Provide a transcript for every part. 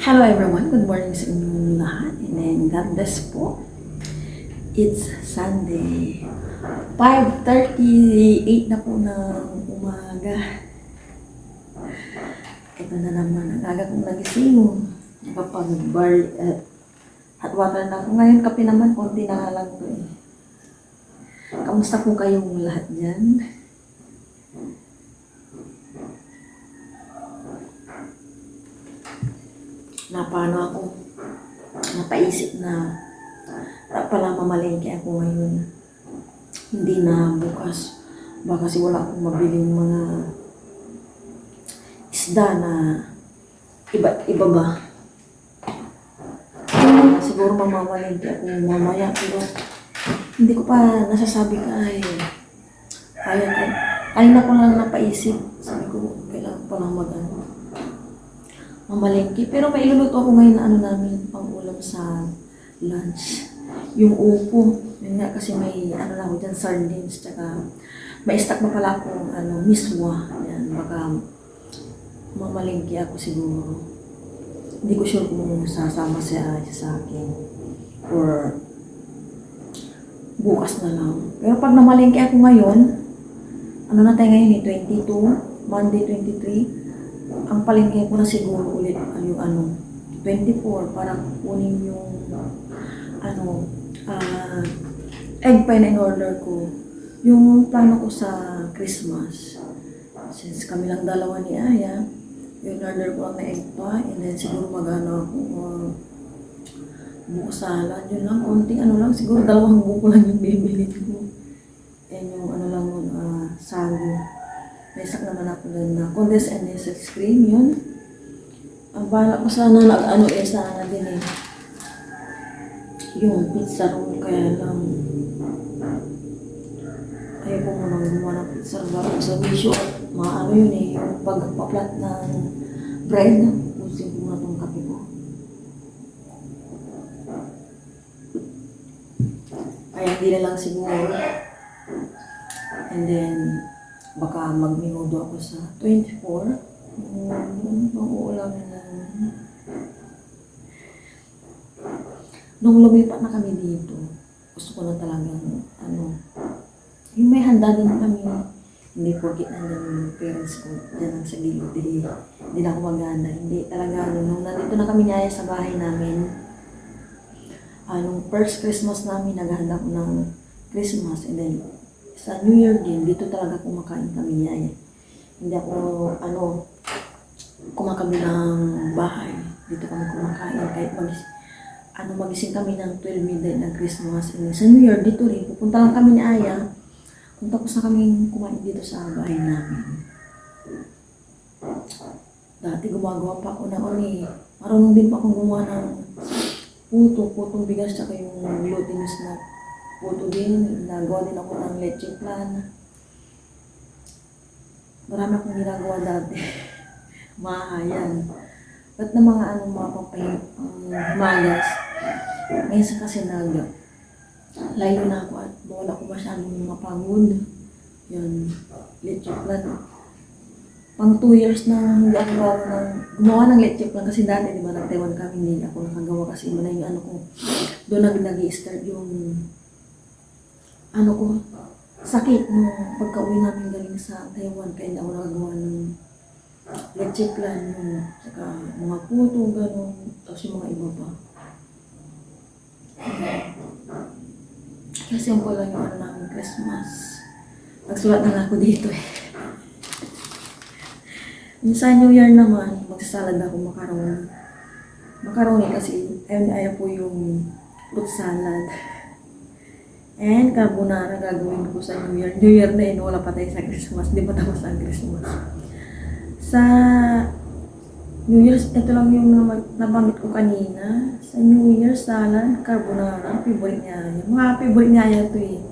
Hello everyone, good morning sa inyong lahat and then God bless po. It's Sunday, 5:38 na po ng umaga. Ito na naman, ang aga kong nagising. Nakapag-bar hot water na ako. Ngayon kape naman, konti na lang to eh. Kamusta po kayong lahat dyan? Napano ako, napaisip na pala mamalengke ako ngayon. Hindi na bukas. Baka kasi wala akong mabiling mga isda na iba ba. Siguro mamamalengke ako mamaya pero hindi ko pa nasasabi kaya na ko lang napaisip. Sabi ko, kailangan ko lang mamalengke. Pero may iluluto ako ngayon na namin pang ulam sa lunch. Yung upo. Yun nga kasi may na ako dyan, sardines, tsaka may stock na pala akong miswa. Yan, baka mamalengke ako siguro. Hindi ko sure kung sasama siya sa akin. Or bukas na lang. Pero pag namalengke ako ngayon, na tayo ngayon 22, Monday 23, ang palengke ko na siguro ulit yung 24 para kunin yung egg pie na in-order ko. Yung plano ko sa Christmas. Since kami lang dalawa ni Aya, yung order ko ang egg pie and then siguro ako buko salad. Yun lang, konting lang, siguro 2 buko lang yung bibili ko. And yung sago. May sak naman ako doon na condensed and ice cream, yun. Ang bala ko sana sana din eh. Yung pizza roll, kaya lang ayaw ko muna gumawa ng pizza roll. Baka sa wisyo, yun eh, yung pagpaplat ng bread. Pusin ko muna itong kape ko. Kaya hindi na lang siguro. And then, baka magminudo ako sa 24. Mag-uulamin na. Nung lumipat na kami dito, gusto ko na talagang yung may handa din kami. Hindi porkit nandiyan yung parents ko dyan lang sa gilid. Hindi na ako maganda. Hindi talaga. Nung nandito na kami niya sa bahay namin, nung first Christmas namin, naghahanda ko ng Christmas. And then, sa New Year din, dito talaga kumakain kami niya. Hindi ako, kumakabi ng bahay. Dito kami kumakain. Kahit magising kami ng 12 midnight ng Christmas. And sa New Year, dito rin. Pupunta lang kami ni Aya. Kung tapos na kami kumain dito sa bahay namin. Dati gumagawa pa ako marunong din pa akong gumawa ng putong bigas, tsaka yung glutinous na puto din. Nagawa din ako ng leche plan. Marami akong ginagawa dati. Mahayan. Ba't na mga magas? Ngayon kasi layo na ako at wala ko masyadong mapagod. Yun, leche plan. Pang 2 years na hindi ako gumawa ng leche plan kasi dati, di ba, nag-Taiwan kami, hindi ako nakagawa kasi iba na yung ko. Doon nag-i-start yung sakit nung pagka-uwi namin galing sa Taiwan, kaya hindi ako nakagawa ng leche plan yun. Saka mga puto, gano'n, tapos yung mga iba pa. Kasi yung lang yung namin Christmas. Nagsulat na ako dito eh. Sa New Year naman, magsasalad ako macaroni. Macaroni kasi ayaw po yung fruit salad. And carbonara gagawin ko sa New Year. New Year na yun, wala pa tayo sa Christmas. Di pa tapos ang Christmas. Sa New Year's, ito lang yung nabanggit ko kanina. Sa New Year, salad, carbonara, favorite niya. Mga favorite niya ito eh.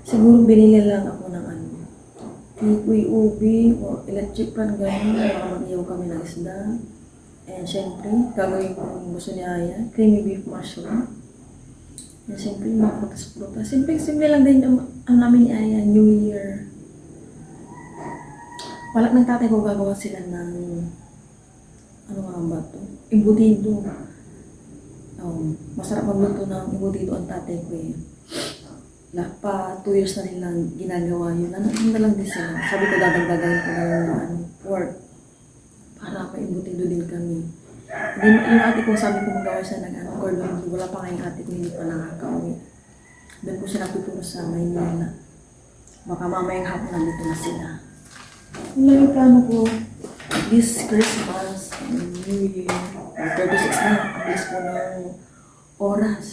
Siguro binili lang ako ng tikoy ubi, o electric pan gano'n. Baka mag-iyaw kami ng isda. And syempre, gagawin ko yung gusto niya, creamy beef mushroom. And syempre, mga prutas-prutas. Simple lang din ang namin ni Aya, New Year. Balak ng tatay ko gagawa sila ng ano nga ba to? Embutido. Masarap magluto ng embutido ang tatay ko eh. Pa 2 years na nilang ginagawa yun. Ano na lang din sila. Sabi ko dadagdagan ko na lang ng pork. Para pa-embutido din kami. Yung ate ko, sabi ko magawa siya ng cordon. Wala pa nga yung ate ko, hindi pa nakaka-uwi. Doon ko siya natuturo sa Maynila. Baka mamayang hapon nandito na sila. Wala yung plano ko. This Christmas, New Year, 36 na. Ang bilis po ng oras.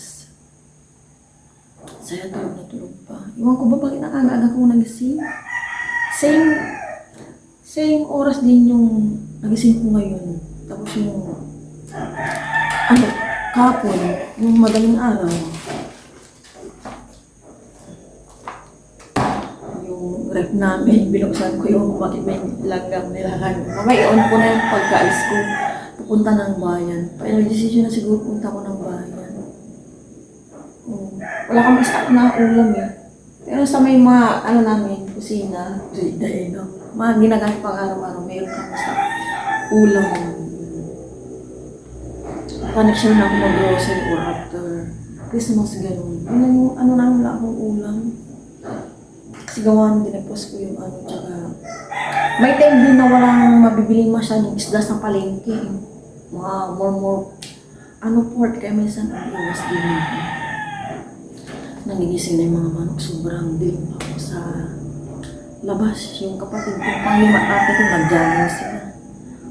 Saya tulog na tulog pa. Iwan ko ba bakit nakakaaga ko nagising? Same oras din yung nagising ko ngayon. Tapos yung kahapon, yung madaling araw. Yung rep namin, binuksan ko yung bakit may langgam nilahan. Mamaya i-on ko na yung pagkaalis ko. Pupunta ng bayan. Final decision na siguro punta ko ng bayan. Wala kang stock na ulam eh. Pero sa may mga, namin, kusina, mga ginagamit pang araw-araw, mayroon kang stock ulam. Connection na ako mag-grocery or after Christmas, gano'n. Ano na wala akong ulam. Kasi gawa nung dinagpos ko yung tsaka may time din na walang mabibili masyadong isda sa palengke. Mga more, pork, kaya minsan ang iwas din ako. Nangigising na yung mga manok, sobrang dilim pa ako sa labas. Yung kapatid ko, panglima ate ko, nag-jogging sila.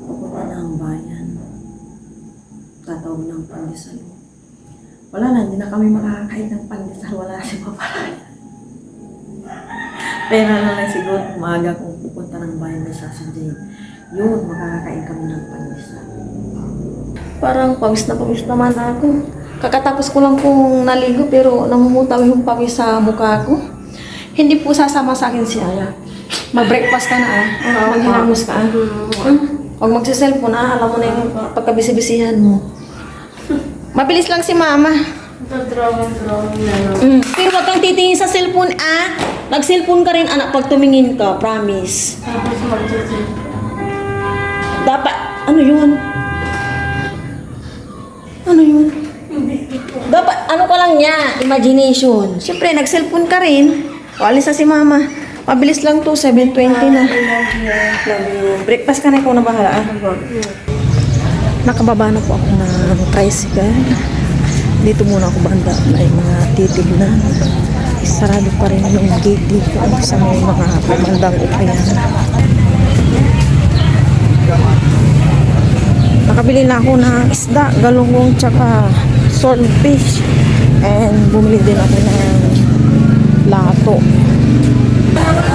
Pupunta na ang bayan. Tatawag ng pandesal. Wala na, hindi na kami makakakain ng pandesal. Wala si papalaya. Pero lang siguro, umaga kung pupunta ng bayan na sasadyain. Yun, makakakain kami ng pandesal. Parang pawis naman ako. Kakatapos ko lang kung naligo pero namumutaw yung pawis sa mukha ko. Hindi po sasama sa akin si Aya. Mag-breakfast ka na Maghilamos ka Huwag magsiselfone alam mo na yung pagkabisi-bisihan mo. Mabilis lang si Mama. Drawing na lang. Pero wag kang titingin sa cellphone Nag-cellphone ka rin anak pag tumingin ka, promise. Tapos magsisit. Dapat, ano yun? Dapat, ka lang niya, imagination. Siyempre, nag-cellphone ka rin. O, alis na si Mama. Mabilis lang to, 7:20 na. Love you. Breakfast ka na, ikaw na bahala. Nakababa na po ako ng tricycle. Dito muna ako banda. May mga titignan. Sarado pa rin yung gate dito sa may mga pamandang upayan. Nakabili na ako ng isda, galunggong, tsaka swordfish. And bumili din ako ng lato.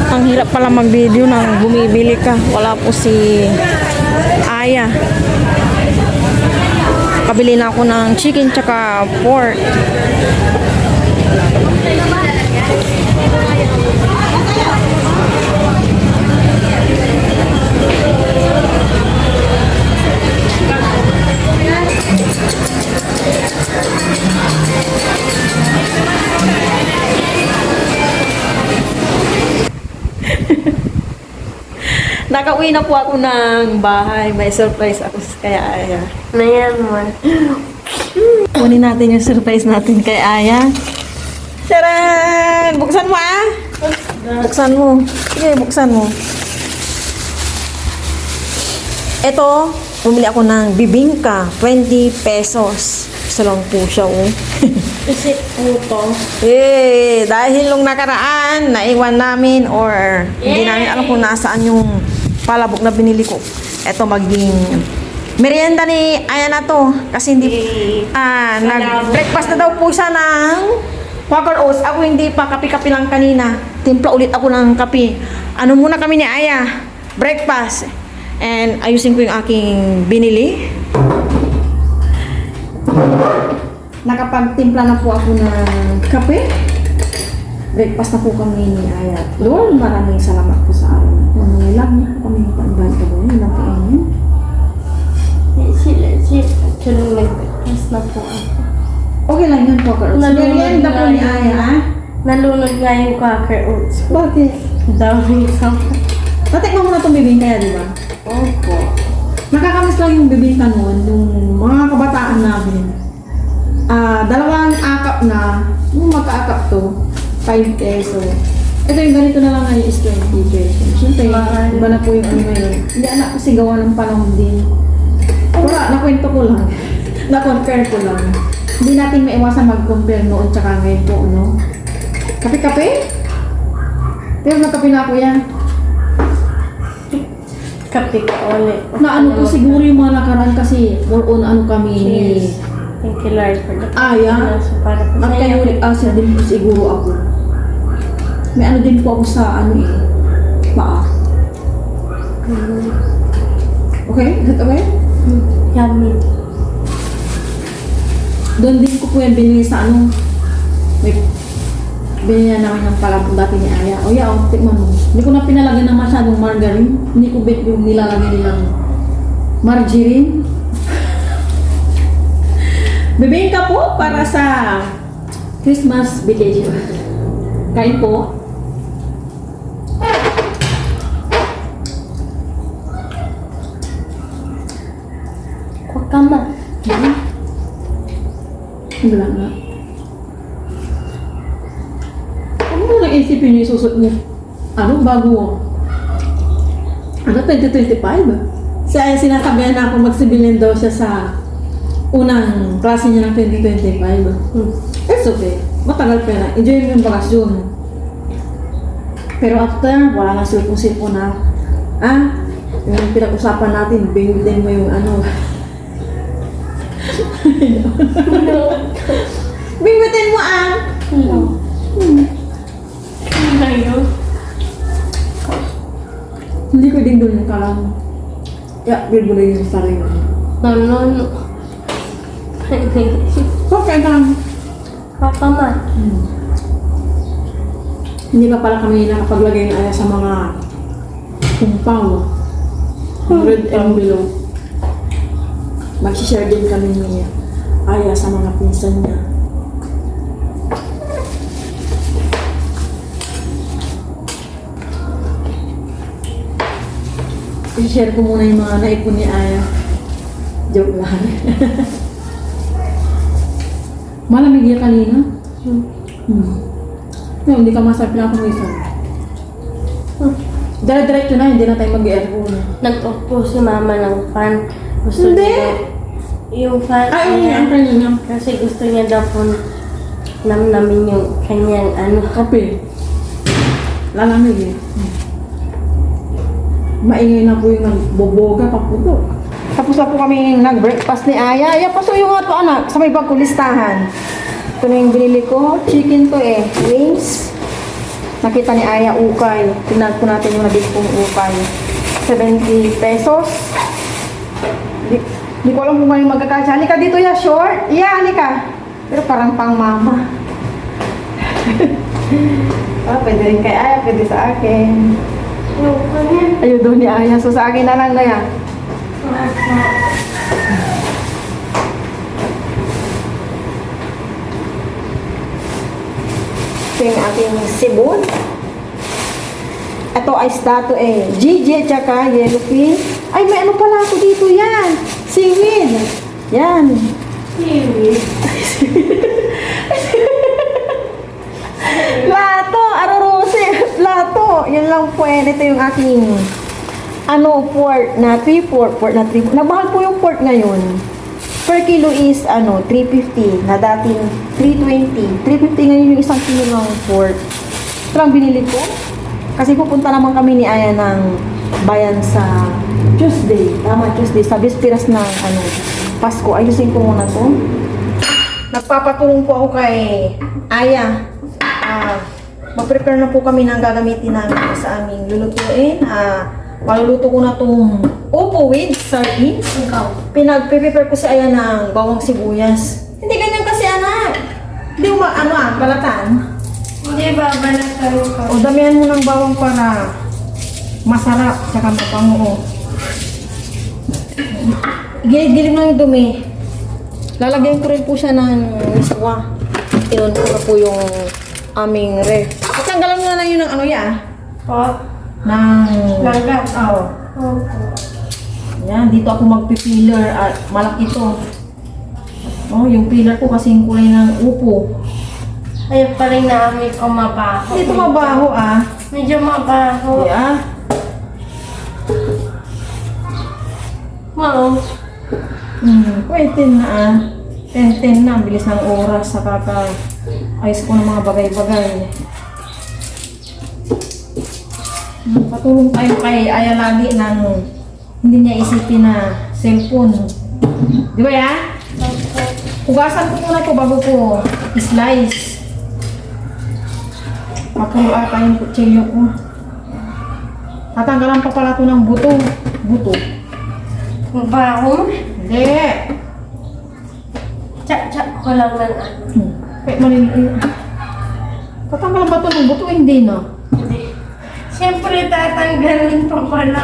Ang hirap pala mag-video nang bumibili ka. Wala po si Aya. Kabili na ako ng chicken tsaka pork. Nakauwi na po ako ng bahay. May surprise ako kay Aya. Na yan mo. Kunin natin yung surprise natin kay Aya. Taran! Buksan mo Buksan mo. Sige, buksan mo. Ito, bumili ako ng bibingka. 20 pesos. Isa lang po siya, Kasi po to. Dahil nung nakaraan, naiwan namin or hindi namin alam kung nasaan yung palabok na binili ko. Ito maging merienda ni Aya na to. Kasi hindi, nag-breakfast na daw po siya ng Quaker Oats. Ako hindi pa, kape-kape lang kanina. Timpla ulit ako ng kape. Ano muna kami ni Aya? Breakfast. And ayusin ko yung aking binili. Nakapagtimpla na po ako ng kape. Breakfast na po kami ni Aya. Lord, maraming salamat po sa araw na ito. Love niyo po kami pag-invite ko doon. Ilang po inyo. Actually, nag-breakfast na po ako. Okay lang yun, Quaker Oats. Merienda po ni Aya, Nalunod nga yung Quaker Oats. Bakit? Dami ka. Natikman mo na itong bibingka, di ba? Opo. Nakakamiss lang yung bibingka noon, yung mga kabataan namin. Dalawang akap na, yung magkaakap to, 5 peso. Ito yung ganito na lang ngayon is 20 peso. Siyempre, iba na po yung ano ngayon. Hindi anak kasi gawa ng panahon din. Wala, nakwento ko lang. Na-compare ko lang. Hindi natin maiwasan mag-compare noon tsaka ngayon po, no? Kape-kape? Pero nagkape na ako yan. Kape ka ulit. Na ano po siguro yung mga nakaraan kasi more on ano kami ni Cheers. Thank you Lord for the Aya. So, para po At sa'yo. uric acid din po siguro ako. May ano din po ako sa ano eh. Paa. Okay? Is that okay? Yummy. Doon din ko po yan binili sa ano. May binili na namin ng palabong dati ni Aya. O yeah, tikman mo. Hindi ko na pinalagyan ng masyadong margarine. Hindi ko bet yung nilalagyan nilang margarine. Bibingka po para sa Christmas village. Kain po. Huwag ka ma. Wala nga. Ano mo lang isipin yung isusot mo? Ano, bago? Ano, 2025? Siya ay sinasabihan na ako magsibilin daw siya sa unang klase niya ng 2025. It's okay. Matagal pa na. Enjoy mo yung bakasyon. Pero after, wala na silpong-silpong na. Yung pinag-usapan natin, bingwitin mo yung ano. Bingwitin mo Ngayon. Hindi ko din doon ka lang. Kaya, bilbulay yung sarili. No. Okay lang. Huwag ka ma. Hindi pa pala kami nakapaglagay ng aya sa mga kumpaw. Red envelope. Mag-share din kami ni Aya sa mga pinsan niya. I-share ko muna yung mga naipon ni Aya. Joke lang. Malamig yan kanina. No, hindi ka masarap lang kung isa. Dire-diretso na, hindi na tayo mag-aircon. Nag-off po si mama ng fan. Gusto Hindi. niya daw, yung fan niya. Ang kanya. Kasi gusto niya daw po namnamin yung kanyang ano. Kape. Lalamig eh. Maingay na po yung nagboboga pa po to. Tapos na po kami nag-breakfast ni Aya. Aya, paso yung ato anak sa may bag ko listahan. Ito na yung binili ko. Chicken to eh. Wings. Nakita ni Aya ukay. Tingnan po natin yung nabili kong ukay. 70 pesos. Di ko alam kung may magkakasya. Halika dito ya, short. Yeah, halika. Pero parang pang mama. Pwede rin kay Aya, pwede sa akin. Yung kanya. Ayun doon ni Aya. So sa akin na lang kaya. Ito yung ating sibon. Ito ay stato eh. GG tsaka yellowfin. Ay, may ano pala ako dito yan. Seaweed. Yan. Seaweed. Lato, arorose. Lato. Yan lang po eh. Ito yung aking pork na 3/4. Pork na 3/4. Nagmahal po yung pork ngayon. Per kilo is 350 na dating 320. 350 ngayon yung isang kilo ng pork. Ito lang binili ko. Kasi pupunta naman kami ni Aya ng bayan sa Tuesday. Tama, Tuesday. Sa bisperas ng Pasko. Ayusin ko muna to. Nagpapatulong po ako kay Aya. Mag-prepare na po kami ng gagamitin namin sa aming lulutuin. Maluluto ko na itong upo with sardines. Pinag-prepare ko si Aya ng bawang sibuyas. Hindi ganyan kasi anak. Hindi mo balatan. Hindi babalatan ko. O damihan mo ng bawang para masarap tsaka mapango. Gilid-gilid lang yung dumi. Lalagyan ko rin po siya ng miswa. Iyon ko na po yung aming ref. Tanggalan mo na lang yun ng Po? ng Langga. Oo. Opo. Yan, dito ako magpipiller at malaki to. Oh, yung pillar ko kasing kulay ng upo. Ayun pa rin namin ko mabaho. Dito mabaho ah. Medyo mabaho. Yeah. Oo. Pwede na ah. 10-10 na, bilis ng oras sa ayos ko ng mga bagay-bagay. Patulong tayo kay Aya lagi ng hindi niya isipin na cellphone. Di ba ya? Hugasan ko muna ito bago ko slice. Mapulo ata yung kutsilyo ko. Tatanggalan pa pala ito ng buto. Buto. Mabaho? Hindi. Tsak-tsak ko lang ng ano. Kahit maliliit. Tatanggalan ba ito ng buto? Hindi na. Hindi. Siyempre tatanggalin pa pala.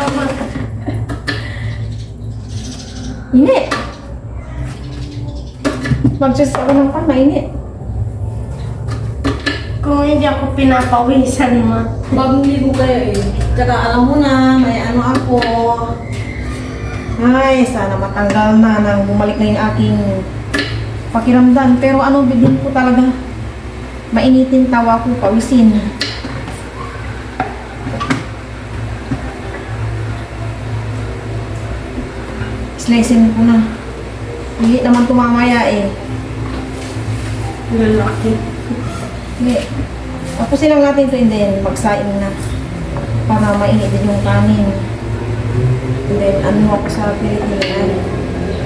Init. Mag-chest ako ng pan, mainit. Kung hindi ako pinapawisan mo. Bagong ligo kayo eh. Tsaka alam mo na, may ano ako. Ay, sana matanggal na nang bumalik na yung aking pakiramdam. Pero ano, bigyan ko talaga mainitin tawa ko, pawisin. Slicing ko na. Hindi naman tumamaya eh. Lalaki. Hindi. Tapusin lang natin ito and then magsaing na. Para mainit din yung kanin. And then ano ako sa Pilipinas.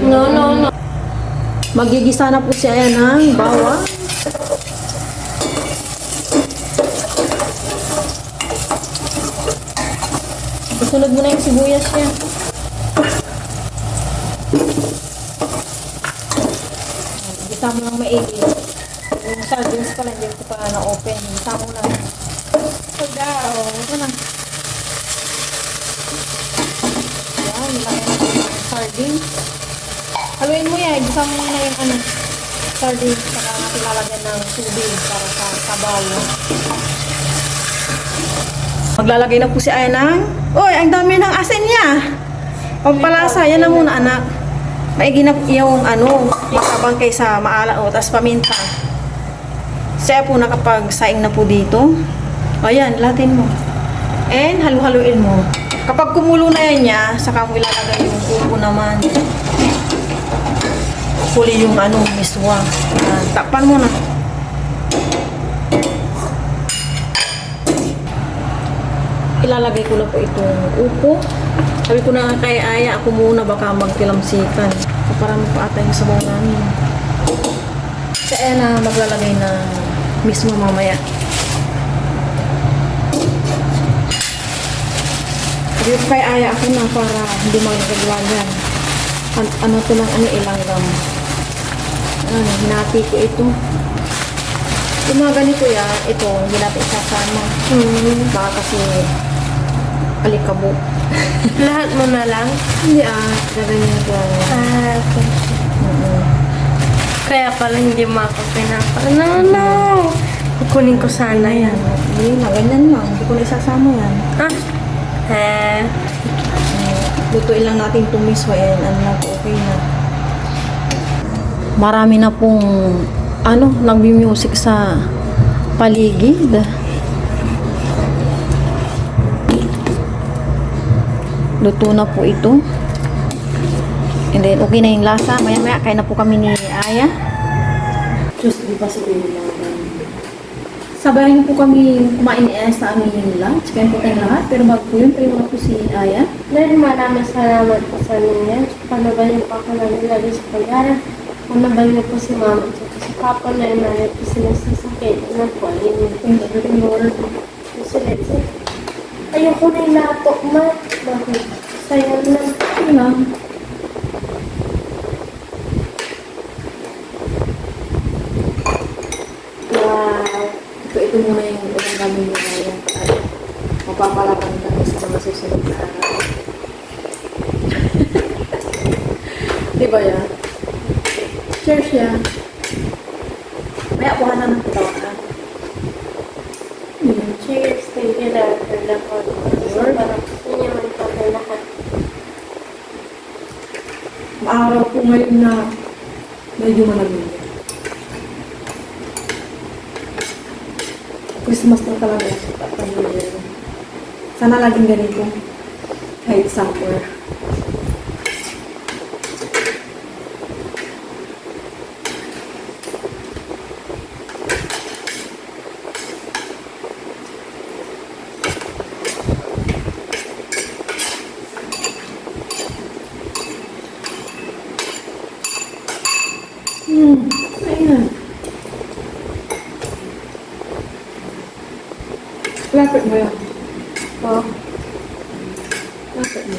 No. Magigisa na po siya ng bawang. Isunod mo na yung sibuyas niya. Gisa mo lang maigi. Yung sardines pala, hindi ko pa na-open. Gisa mo lang. Pagdaw. Ito na. Yan, nilagay na yung sardines. Haluin mo yan. Gisa mo muna yung ano, sardines. Saka natin lalagyan ng tubig para sa sabaw. Maglalagay na po si Aya ng... Uy, ang dami ng asin niya! Pampalasa, yan na muna anak. Maigi na yung ano, matabang kaysa maala o, tapos paminta. Siya po nakapag-saing na po dito. Ayan, latin mo. And halu-haluin mo. Kapag kumulo na yan niya, saka mo ilalagay yung upo naman. Huli yung ano, miswa. Takpan mo na. Ilalagay ko na po itong upo. Sabi ko na kay Aya, ako muna baka magpilamsikan. So, para mapaatay yung sabaw namin. Si Aya na maglalagay na mismo mamaya. Sabi ko kay Aya, ako na para hindi magagwagan. Ano to lang, ilanggam. Hinati ko ito. Yung mga ganito yan, ito, hindi natin isasama. Baka kasi alikabok. Lahat mo na lang? Hindi gaganyan ko. Okay. Kaya pala hindi mo ako pinapa. No. Kukunin ko sana yan. Hindi na, ganyan lang. Hindi ko na isasama yan. Lutuin lang natin itong miswa yan. Okay na. Marami na pong nagbi-music sa paligid. Luto na po ito. And then, okay na yung lasa. Maya-maya, kaya na po kami ni Aya. Diyos, di ba siguro lang. Sabayan po kami kumain sa aming lunch. Kaya po tayong lahat. Pero bago po yun, tayo na po si Aya. Dahil maraming salamat po sa ninyo. Panaban niyo po ako na nilagay sa pag-aaral. Panaban niyo po si Mama at si Papa na inalit po sila sa sakit. Ano po, ayun yung Lord. Ayoko na yung latok, ma. Bakit? Sayang lang. Ano lang. Wow. Ito muna yung unang namin yung mapapalakan kami sa mga susunod na araw. Diba yan? Cheers yan. May akuhan na ng katawakan. Cheers. Thank you, Lord, for the food. Para po sa inyo, man po lahat. araw po ngayon na medyo malamig. Christmas na talaga. Sana laging ganito. Kahit summer. Ayan. Lapit mo yan. Oh. Lapit mo.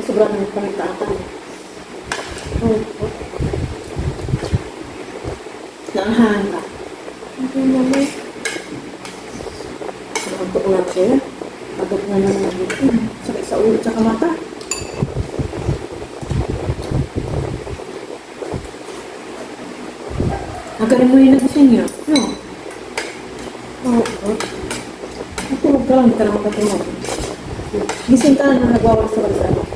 Sobrang ng pangitaatan. Oh. Naahan ka. Hindi naman. Nakatok na siya. Agad na naman dito. Sakit sa ulo at mata. Agarin mo yung nagising niya. No? Oh. Natulog ka lang, hindi ka lang makatulog. Gising ka na nagwawala sa balsa.